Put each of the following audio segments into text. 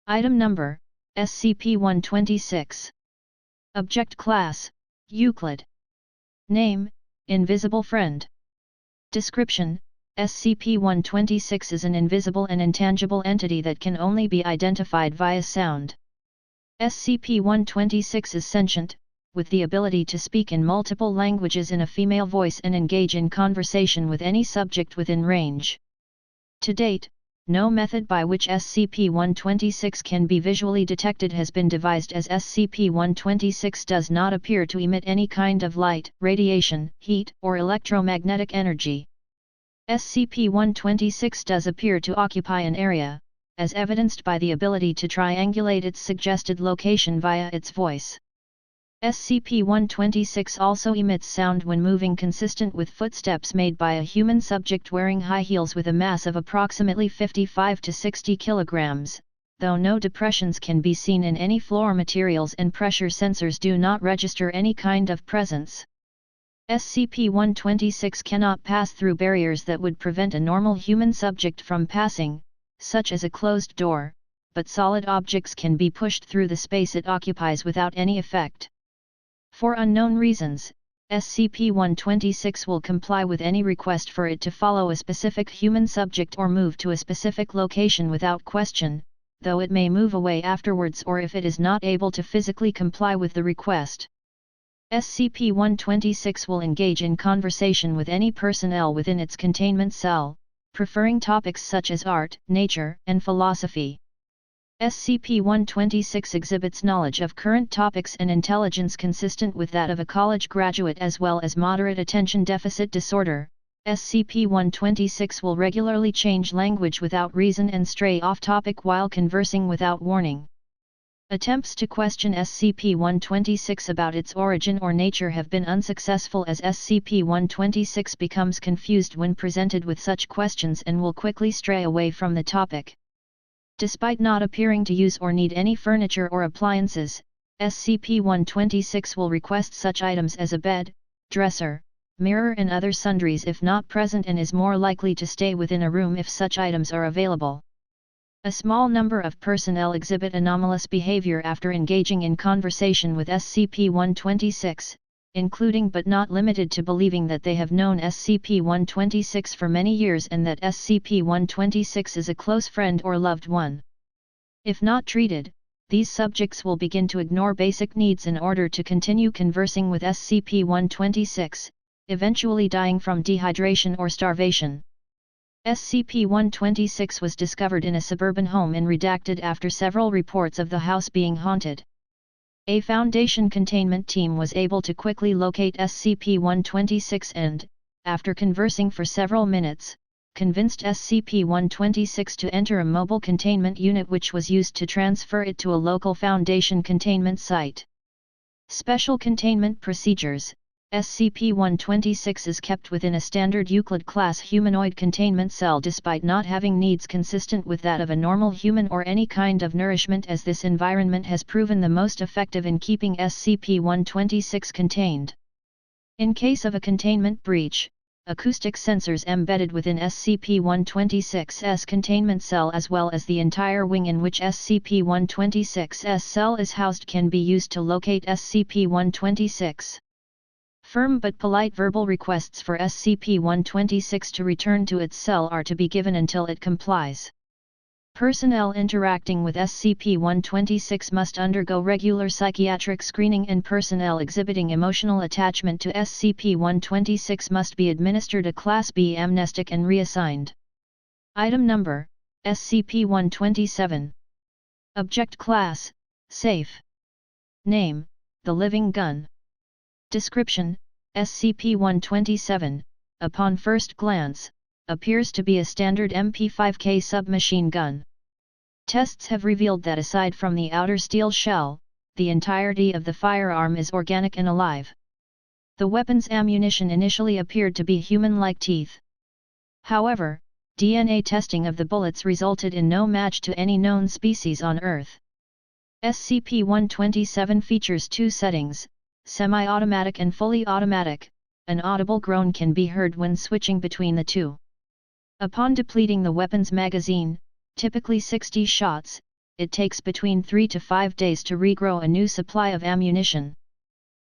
Item Number, SCP-126. Object Class, Euclid. Name, Invisible Friend. Description: SCP-126 is an invisible and intangible entity that can only be identified via sound. SCP-126 is sentient, with the ability to speak in multiple languages in a female voice and engage in conversation with any subject within range. To date, no method by which SCP-126 can be visually detected has been devised, as SCP-126 does not appear to emit any kind of light, radiation, heat, or electromagnetic energy. SCP-126 does appear to occupy an area, as evidenced by the ability to triangulate its suggested location via its voice. SCP-126 also emits sound when moving, consistent with footsteps made by a human subject wearing high heels with a mass of approximately 55 to 60 kilograms, though no depressions can be seen in any floor materials and pressure sensors do not register any kind of presence. SCP-126 cannot pass through barriers that would prevent a normal human subject from passing, such as a closed door, but solid objects can be pushed through the space it occupies without any effect. For unknown reasons, SCP-126 will comply with any request for it to follow a specific human subject or move to a specific location without question, though it may move away afterwards or if it is not able to physically comply with the request. SCP-126 will engage in conversation with any personnel within its containment cell, preferring topics such as art, nature, and philosophy. SCP-126 exhibits knowledge of current topics and intelligence consistent with that of a college graduate, as well as moderate attention deficit disorder. SCP-126 will regularly change language without reason and stray off topic while conversing without warning. Attempts to question SCP-126 about its origin or nature have been unsuccessful, as SCP-126 becomes confused when presented with such questions and will quickly stray away from the topic. Despite not appearing to use or need any furniture or appliances, SCP-126 will request such items as a bed, dresser, mirror and other sundries if not present, and is more likely to stay within a room if such items are available. A small number of personnel exhibit anomalous behavior after engaging in conversation with SCP-126, including but not limited to believing that they have known SCP-126 for many years and that SCP-126 is a close friend or loved one. If not treated, these subjects will begin to ignore basic needs in order to continue conversing with SCP-126, eventually dying from dehydration or starvation. SCP-126 was discovered in a suburban home and redacted after several reports of the house being haunted. A Foundation containment team was able to quickly locate SCP-126 and, after conversing for several minutes, convinced SCP-126 to enter a mobile containment unit, which was used to transfer it to a local Foundation containment site. Special Containment Procedures: SCP-126 is kept within a standard Euclid-class humanoid containment cell despite not having needs consistent with that of a normal human or any kind of nourishment, as this environment has proven the most effective in keeping SCP-126 contained. In case of a containment breach, acoustic sensors embedded within SCP-126's containment cell, as well as the entire wing in which SCP-126's cell is housed, can be used to locate SCP-126. Firm but polite verbal requests for SCP-126 to return to its cell are to be given until it complies. Personnel interacting with SCP-126 must undergo regular psychiatric screening, and personnel exhibiting emotional attachment to SCP-126 must be administered a Class B amnestic and reassigned. Item Number, SCP-127. Object Class, Safe. Name, The Living Gun. Description: SCP-127, upon first glance, appears to be a standard MP5K submachine gun. Tests have revealed that aside from the outer steel shell, the entirety of the firearm is organic and alive. The weapon's ammunition initially appeared to be human-like teeth. However, DNA testing of the bullets resulted in no match to any known species on Earth. SCP-127 features two settings: semi-automatic and fully automatic. An audible groan can be heard when switching between the two. Upon depleting the weapon's magazine, typically 60 shots, it takes between 3 to 5 days to regrow a new supply of ammunition.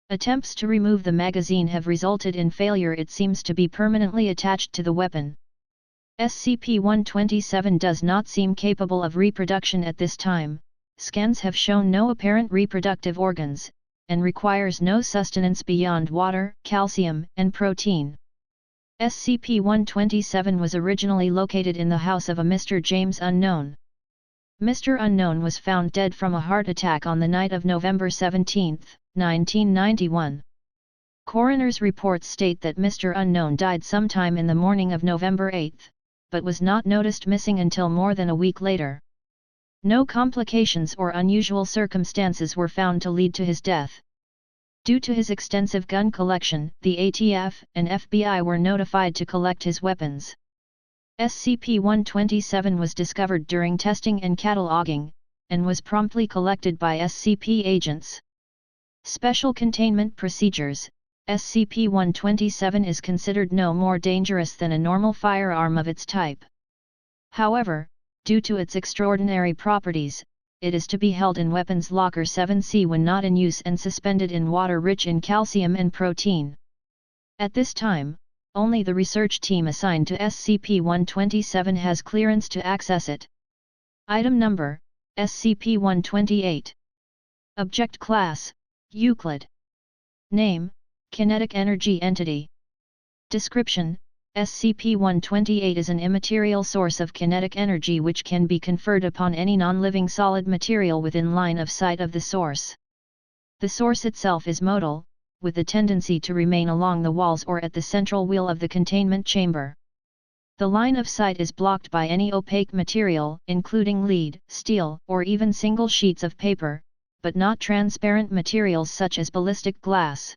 Attempts to remove the magazine have resulted in failure. It seems to be permanently attached to the weapon. SCP-127 does not seem capable of reproduction at this time. Scans have shown no apparent reproductive organs, and requires no sustenance beyond water, calcium, and protein. SCP-127 was originally located in the house of a Mr. James Unknown. Mr. Unknown was found dead from a heart attack on the night of November 17, 1991. Coroner's reports state that Mr. Unknown died sometime in the morning of November 8, but was not noticed missing until more than a week later. No complications or unusual circumstances were found to lead to his death. Due to his extensive gun collection, the ATF and FBI were notified to collect his weapons. SCP-127 was discovered during testing and cataloging, and was promptly collected by SCP agents. Special Containment Procedures. SCP-127 is considered no more dangerous than a normal firearm of its type. However, due to its extraordinary properties, it is to be held in Weapons Locker 7C when not in use and suspended in water rich in calcium and protein. At this time, only the research team assigned to SCP-127 has clearance to access it. Item Number, SCP-128. Object Class, Euclid. Name, Kinetic Energy Entity. Description: SCP-128 is an immaterial source of kinetic energy which can be conferred upon any non-living solid material within line of sight of the source. The source itself is modal, with the tendency to remain along the walls or at the central wheel of the containment chamber. The line of sight is blocked by any opaque material, including lead, steel, or even single sheets of paper, but not transparent materials such as ballistic glass.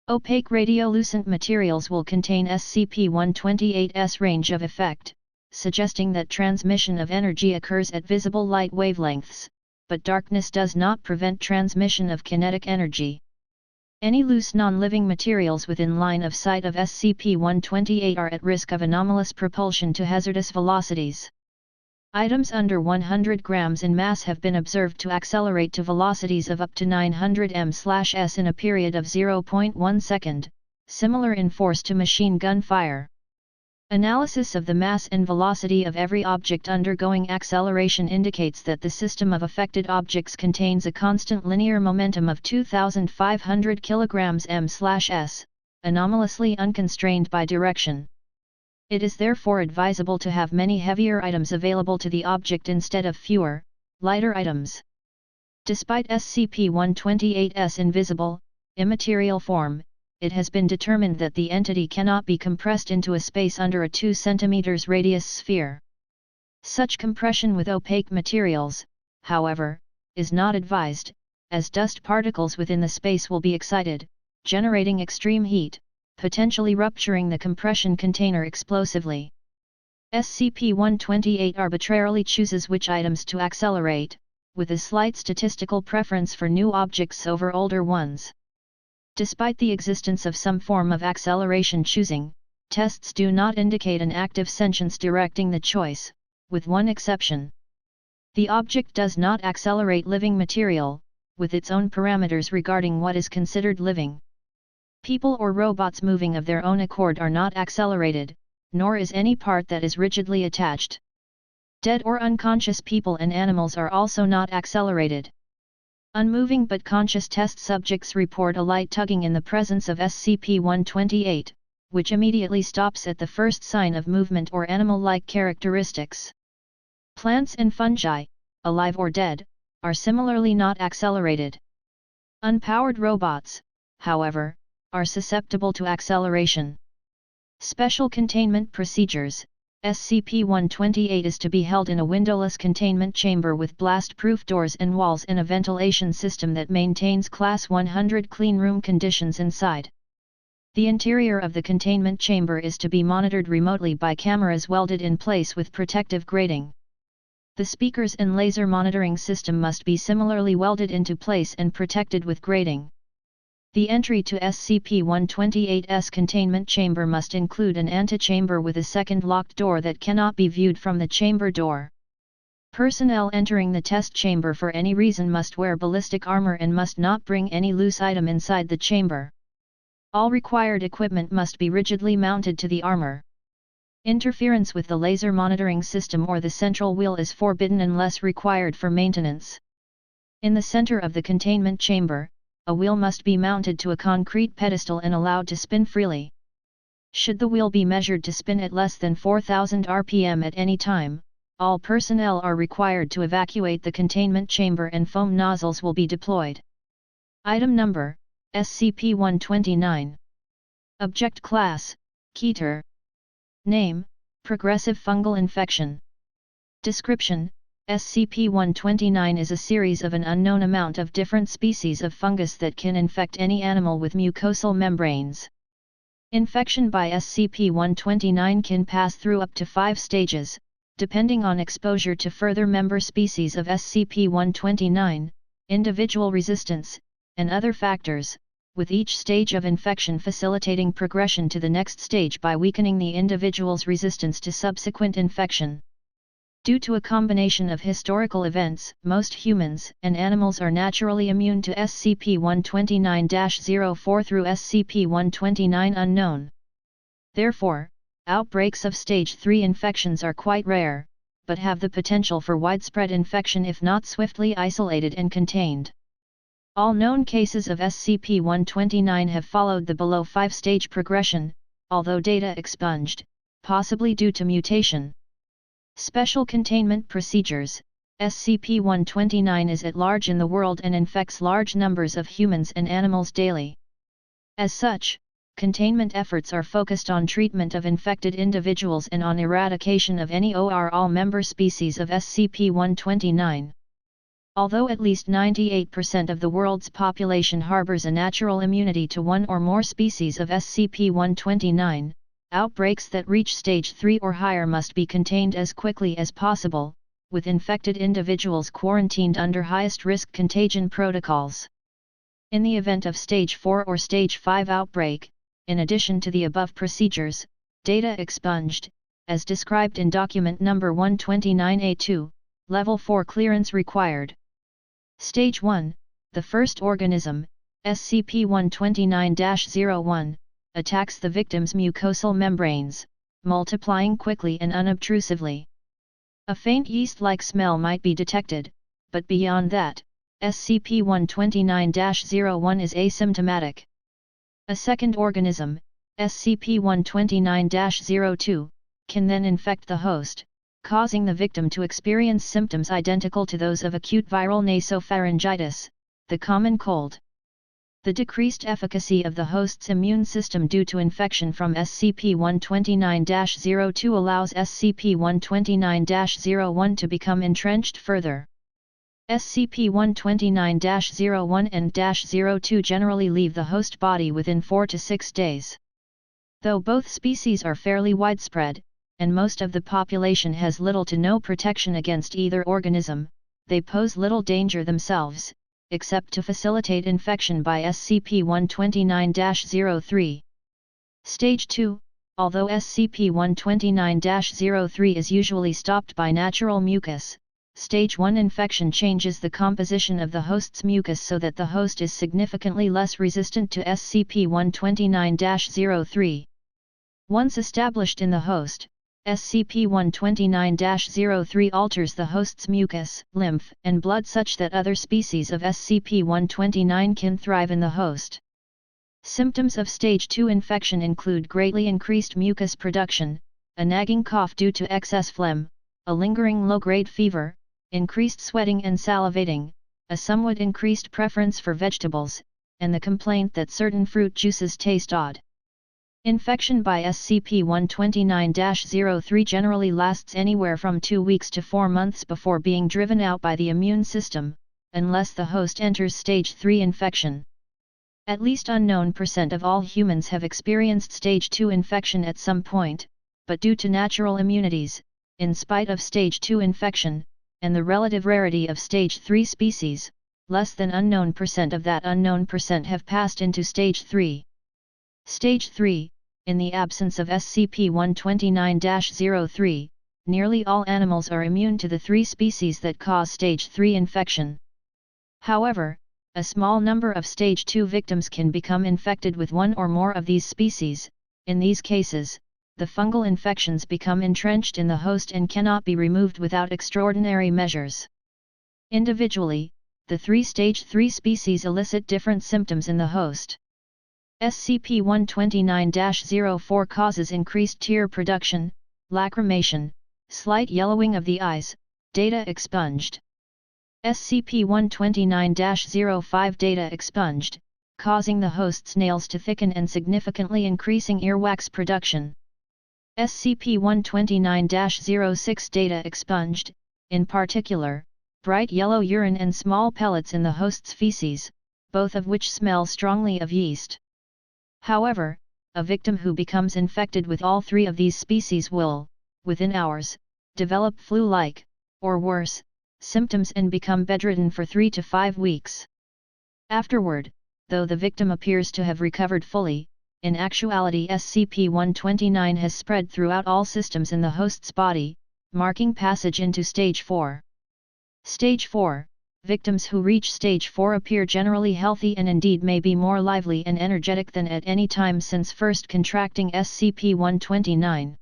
Opaque radiolucent materials will contain SCP-128's range of effect, suggesting that transmission of energy occurs at visible light wavelengths, but darkness does not prevent transmission of kinetic energy. Any loose non-living materials within line of sight of SCP-128 are at risk of anomalous propulsion to hazardous velocities. Items under 100 grams in mass have been observed to accelerate to velocities of up to 900 m/s in a period of 0.1 second, similar in force to machine gun fire. Analysis of the mass and velocity of every object undergoing acceleration indicates that the system of affected objects contains a constant linear momentum of 2,500 kg m/s, anomalously unconstrained by direction. It is therefore advisable to have many heavier items available to the object instead of fewer, lighter items. Despite SCP-128's invisible, immaterial form, it has been determined that the entity cannot be compressed into a space under a 2 cm radius sphere. Such compression with opaque materials, however, is not advised, as dust particles within the space will be excited, generating extreme heat, potentially rupturing the compression container explosively. SCP-128 arbitrarily chooses which items to accelerate, with a slight statistical preference for new objects over older ones. Despite the existence of some form of acceleration choosing, tests do not indicate an active sentience directing the choice, with one exception. The object does not accelerate living material, with its own parameters regarding what is considered living. People or robots moving of their own accord are not accelerated, nor is any part that is rigidly attached. Dead or unconscious people and animals are also not accelerated. Unmoving but conscious test subjects report a light tugging in the presence of SCP-128, which immediately stops at the first sign of movement or animal-like characteristics. Plants and fungi, alive or dead, are similarly not accelerated. Unpowered robots, however, are susceptible to acceleration. Special Containment Procedures. SCP-128 is to be held in a windowless containment chamber with blast-proof doors and walls and a ventilation system that maintains Class 100 cleanroom conditions inside. The interior of the containment chamber is to be monitored remotely by cameras welded in place with protective grating. The speakers and laser monitoring system must be similarly welded into place and protected with grating. The entry to SCP-128's containment chamber must include an antechamber with a second locked door that cannot be viewed from the chamber door. Personnel entering the test chamber for any reason must wear ballistic armor and must not bring any loose item inside the chamber. All required equipment must be rigidly mounted to the armor. Interference with the laser monitoring system or the central wheel is forbidden unless required for maintenance. In the center of the containment chamber, a wheel must be mounted to a concrete pedestal and allowed to spin freely. Should the wheel be measured to spin at less than 4,000 rpm at any time, all personnel are required to evacuate the containment chamber and foam nozzles will be deployed. Item number, SCP-129. Object Class, Keter. Name, Progressive Fungal Infection. Description, SCP-129 is a series of an unknown amount of different species of fungus that can infect any animal with mucosal membranes. Infection by SCP-129 can pass through up to 5 stages, depending on exposure to further member species of SCP-129, individual resistance, and other factors, with each stage of infection facilitating progression to the next stage by weakening the individual's resistance to subsequent infection. Due to a combination of historical events, most humans and animals are naturally immune to SCP-129-04 through SCP-129 unknown. Therefore, outbreaks of Stage 3 infections are quite rare, but have the potential for widespread infection if not swiftly isolated and contained. All known cases of SCP-129 have followed the below 5-stage progression, although data expunged, possibly due to mutation. Special Containment Procedures. SCP-129 is at large in the world and infects large numbers of humans and animals daily. As such, containment efforts are focused on treatment of infected individuals and on eradication of any or all member species of SCP-129. Although at least 98% of the world's population harbors a natural immunity to one or more species of SCP-129, outbreaks that reach Stage 3 or higher must be contained as quickly as possible, with infected individuals quarantined under highest risk contagion protocols. In the event of Stage 4 or Stage 5 outbreak, in addition to the above procedures, data expunged, as described in Document Number 129A2, Level 4 clearance required. Stage 1, the first organism, SCP-129-01, attacks the victim's mucosal membranes, multiplying quickly and unobtrusively. A faint yeast-like smell might be detected, but beyond that, SCP-129-01 is asymptomatic. A second organism, SCP-129-02, can then infect the host, causing the victim to experience symptoms identical to those of acute viral nasopharyngitis, the common cold. The decreased efficacy of the host's immune system due to infection from SCP-129-02 allows SCP-129-01 to become entrenched further. SCP-129-01 and -02 generally leave the host body within 4 to 6 days. Though both species are fairly widespread, and most of the population has little to no protection against either organism, they pose little danger themselves, except to facilitate infection by SCP-129-03. Stage 2, although SCP-129-03 is usually stopped by natural mucus, Stage 1 infection changes the composition of the host's mucus so that the host is significantly less resistant to SCP-129-03. Once established in the host, SCP-129-03 alters the host's mucus, lymph, and blood such that other species of SCP-129 can thrive in the host. Symptoms of Stage 2 infection include greatly increased mucus production, a nagging cough due to excess phlegm, a lingering low-grade fever, increased sweating and salivating, a somewhat increased preference for vegetables, and the complaint that certain fruit juices taste odd. Infection by SCP-129-03 generally lasts anywhere from 2 weeks to 4 months before being driven out by the immune system, unless the host enters Stage 3 infection. At least unknown % of all humans have experienced Stage 2 infection at some point, but due to natural immunities, in spite of Stage 2 infection, and the relative rarity of Stage 3 species, less than unknown % of that unknown % have passed into Stage 3. Stage 3, in the absence of SCP-129-03, nearly all animals are immune to the 3 species that cause stage 3 infection. However, a small number of stage 2 victims can become infected with one or more of these species. In these cases, the fungal infections become entrenched in the host and cannot be removed without extraordinary measures. Individually, the 3 stage 3 species elicit different symptoms in the host. SCP-129-04 causes increased tear production, lacrimation, slight yellowing of the eyes, data expunged. SCP-129-05 data expunged, causing the host's nails to thicken and significantly increasing earwax production. SCP-129-06 data expunged, in particular, bright yellow urine and small pellets in the host's feces, both of which smell strongly of yeast. However, a victim who becomes infected with all 3 of these species will, within hours, develop flu-like, or worse, symptoms and become bedridden for 3 to 5 weeks. Afterward, though the victim appears to have recovered fully, in actuality SCP-129 has spread throughout all systems in the host's body, marking passage into Stage 4. Stage 4, victims who reach Stage 4 appear generally healthy and indeed may be more lively and energetic than at any time since first contracting SCP-129.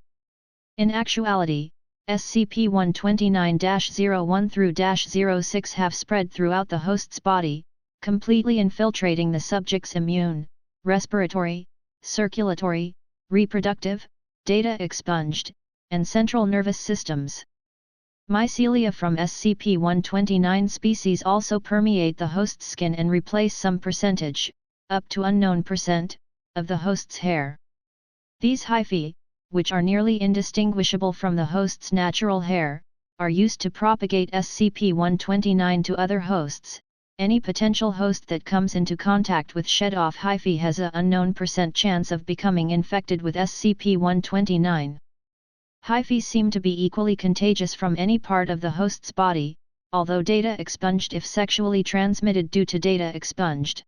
In actuality, SCP-129-01 through -06 have spread throughout the host's body, completely infiltrating the subject's immune, respiratory, circulatory, reproductive, data expunged, and central nervous systems. Mycelia from SCP-129 species also permeate the host's skin and replace some percentage, up to unknown %, of the host's hair. These hyphae, which are nearly indistinguishable from the host's natural hair, are used to propagate SCP-129 to other hosts. Any potential host that comes into contact with shed-off hyphae has a unknown % chance of becoming infected with SCP-129. Hyphae seem to be equally contagious from any part of the host's body, although data expunged if sexually transmitted due to data expunged.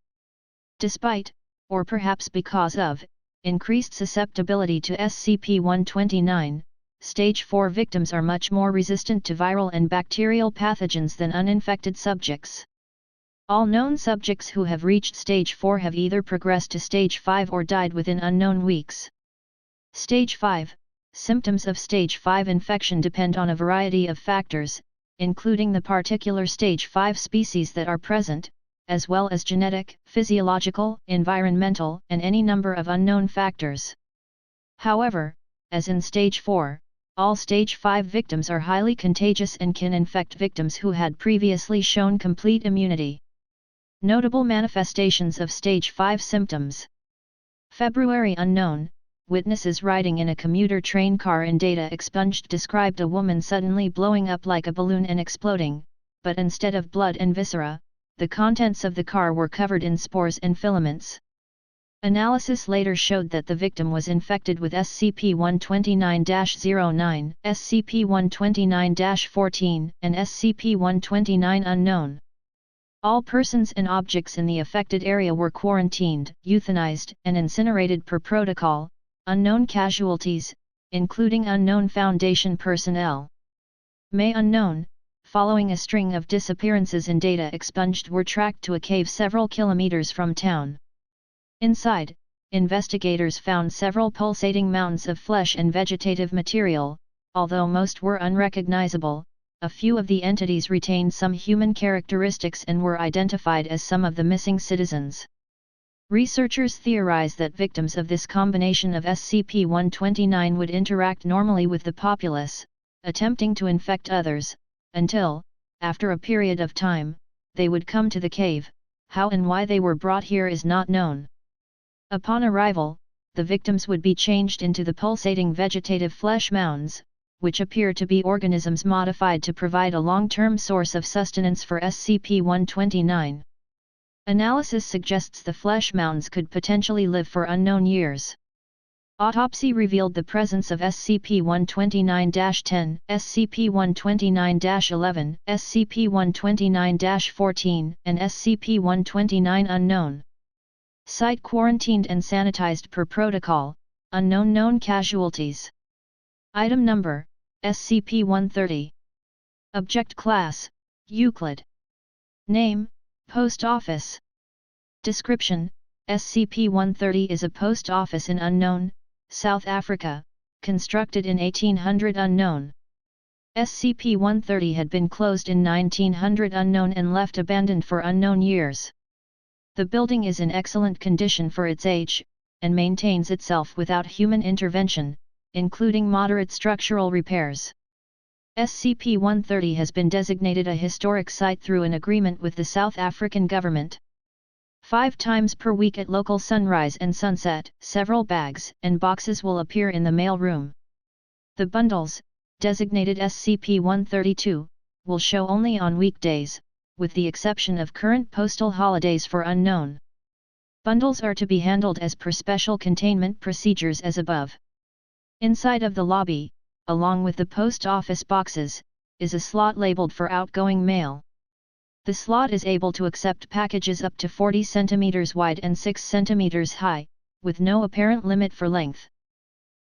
Despite, or perhaps because of, increased susceptibility to SCP-129, Stage 4 victims are much more resistant to viral and bacterial pathogens than uninfected subjects. All known subjects who have reached Stage 4 have either progressed to Stage 5 or died within unknown weeks. Stage 5. Symptoms of Stage 5 infection depend on a variety of factors, including the particular Stage 5 species that are present, as well as genetic, physiological, environmental, and any number of unknown factors. However, as in Stage 4, all Stage 5 victims are highly contagious and can infect victims who had previously shown complete immunity. Notable manifestations of Stage 5 symptoms. February unknown. Witnesses riding in a commuter train car in data expunged described a woman suddenly blowing up like a balloon and exploding, but instead of blood and viscera, the contents of the car were covered in spores and filaments. Analysis later showed that the victim was infected with SCP-129-09, SCP-129-14, and SCP-129 unknown. All persons and objects in the affected area were quarantined, euthanized, and incinerated per protocol. Unknown casualties, including unknown Foundation personnel. May unknown, following a string of disappearances in data expunged, were tracked to a cave several kilometers from town. Inside, investigators found several pulsating mounds of flesh and vegetative material. Although most were unrecognizable, a few of the entities retained some human characteristics and were identified as some of the missing citizens. Researchers theorize that victims of this combination of SCP-129 would interact normally with the populace, attempting to infect others, until, after a period of time, they would come to the cave. How and why they were brought here is not known. Upon arrival, the victims would be changed into the pulsating vegetative flesh mounds, which appear to be organisms modified to provide a long-term source of sustenance for SCP-129. Analysis suggests the flesh mounds could potentially live for unknown years. Autopsy revealed the presence of SCP-129-10, SCP-129-11, SCP-129-14, and SCP-129 unknown. Site quarantined and sanitized per protocol. Unknown known casualties. Item number, SCP-130. Object Class: Euclid. Name: Post Office. Description: SCP-130 is a post office in Unknown, South Africa, constructed in 1800 Unknown. SCP-130 had been closed in 1900 Unknown and left abandoned for unknown years. The building is in excellent condition for its age, and maintains itself without human intervention, including moderate structural repairs. SCP-130 has been designated a historic site through an agreement with the South African government. 5 times per week at local sunrise and sunset, several bags and boxes will appear in the mail room. The bundles, designated SCP-132, will show only on weekdays, with the exception of current postal holidays for Unknown. Bundles are to be handled as per Special Containment Procedures as above. Inside of the lobby, along with the post office boxes, is a slot labeled for outgoing mail. The slot is able to accept packages up to 40 cm wide and 6 cm high, with no apparent limit for length.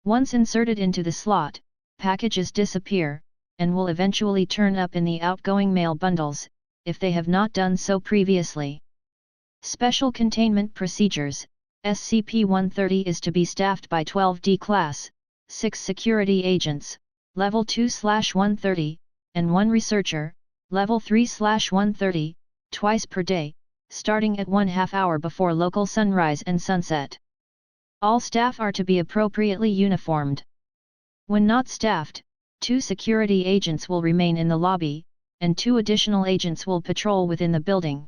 Once inserted into the slot, packages disappear, and will eventually turn up in the outgoing mail bundles, if they have not done so previously. Special Containment Procedures: SCP-130 is to be staffed by 12 D-Class, 6 security agents, Level 2/130, and 1 researcher, Level 3/130, twice per day, starting at 1/2 hour before local sunrise and sunset. All staff are to be appropriately uniformed. When not staffed, 2 security agents will remain in the lobby, and 2 additional agents will patrol within the building.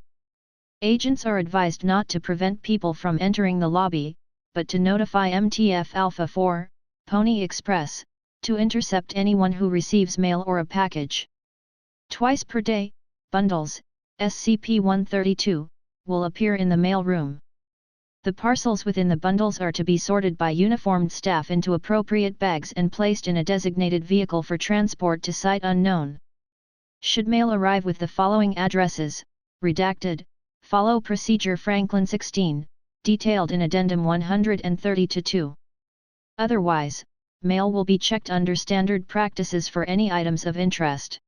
Agents are advised not to prevent people from entering the lobby, but to notify MTF Alpha 4, Pony Express, to intercept anyone who receives mail or a package. Twice per day, bundles, SCP-132, will appear in the mail room. The parcels within the bundles are to be sorted by uniformed staff into appropriate bags and placed in a designated vehicle for transport to Site Unknown. Should mail arrive with the following addresses, redacted, follow Procedure Franklin 16, detailed in Addendum 130-2. Otherwise, mail will be checked under standard practices for any items of interest.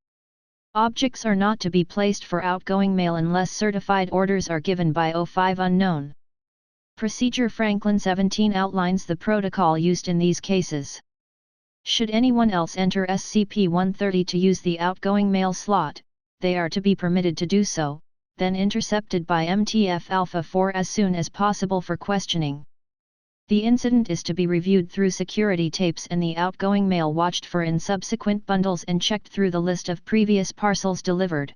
Objects are not to be placed for outgoing mail unless certified orders are given by O5 Unknown. Procedure Franklin 17 outlines the protocol used in these cases. Should anyone else enter SCP-130 to use the outgoing mail slot, they are to be permitted to do so, then intercepted by MTF Alpha 4 as soon as possible for questioning. The incident is to be reviewed through security tapes and the outgoing mail watched for in subsequent bundles and checked through the list of previous parcels delivered.